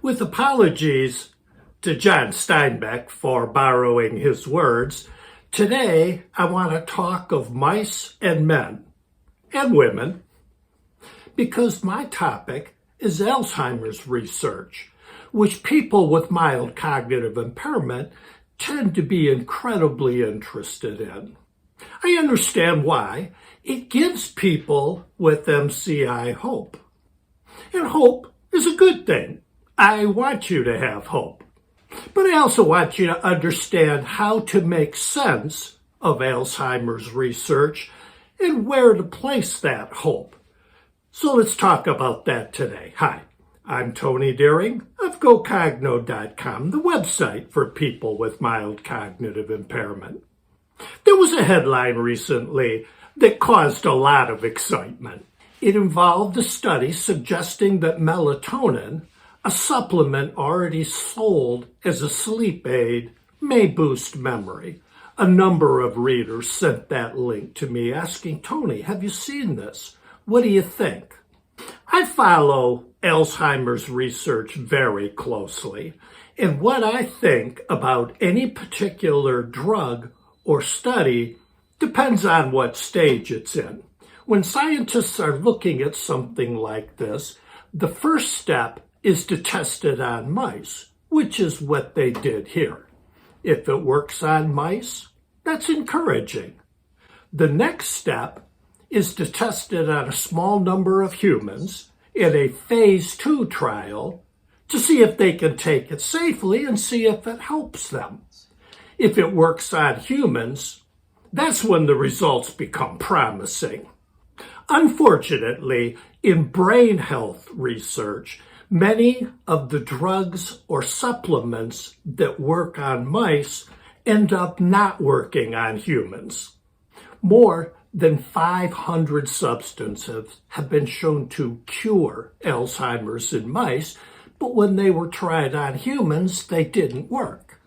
With apologies to John Steinbeck for borrowing his words, today I want to talk of mice and men and women because my topic is Alzheimer's research, which people with mild cognitive impairment tend to be incredibly interested in. I understand why. It gives people with MCI hope. And hope is a good thing. I want you to have hope. But I also want you to understand how to make sense of Alzheimer's research and where to place that hope. So let's talk about that today. Hi, I'm Tony Deering of GoCogno.com, the website for people with mild cognitive impairment. There was a headline recently that caused a lot of excitement. It involved a study suggesting that melatonin, a supplement already sold as a sleep aid, may boost memory. A number of readers sent that link to me asking, Tony, have you seen this? What do you think? I follow Alzheimer's research very closely, and what I think about any particular drug or study depends on what stage it's in. When scientists are looking at something like this, the first step is to test it on mice, which is what they did here. If it works on mice, that's encouraging. The next step is to test it on a small number of humans in a phase 2 trial to see if they can take it safely and see if it helps them. If it works on humans, that's when the results become promising. Unfortunately, in brain health research, many of the drugs or supplements that work on mice end up not working on humans. More than 500 substances have been shown to cure Alzheimer's in mice, but when they were tried on humans, they didn't work.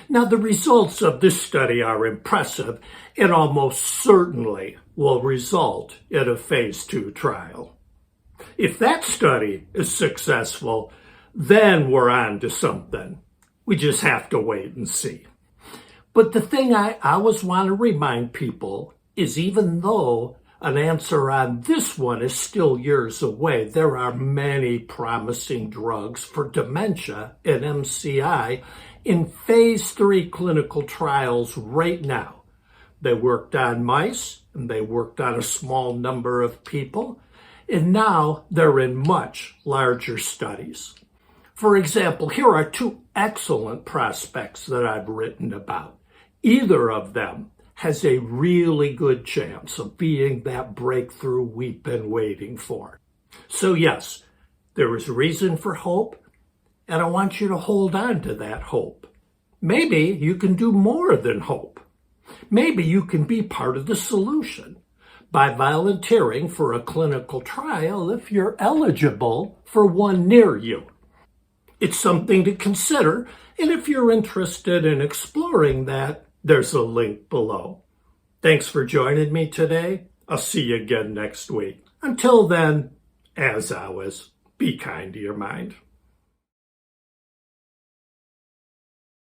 Now, the results of this study are impressive and almost certainly will result in a phase 2 trial. If that study is successful, then we're on to something. We just have to wait and see. But the thing I always want to remind people is even though an answer on this one is still years away, there are many promising drugs for dementia and MCI in phase 3 clinical trials right now. They worked on mice and they worked on a small number of people, and now they're in much larger studies. For example, here are 2 excellent prospects that I've written about. Either of them has a really good chance of being that breakthrough we've been waiting for. So yes, there is reason for hope, and I want you to hold on to that hope. Maybe you can do more than hope. Maybe you can be part of the solution by volunteering for a clinical trial if you're eligible for one near you. It's something to consider, and if you're interested in exploring that, there's a link below. Thanks for joining me today. I'll see you again next week. Until then, as always, be kind to your mind.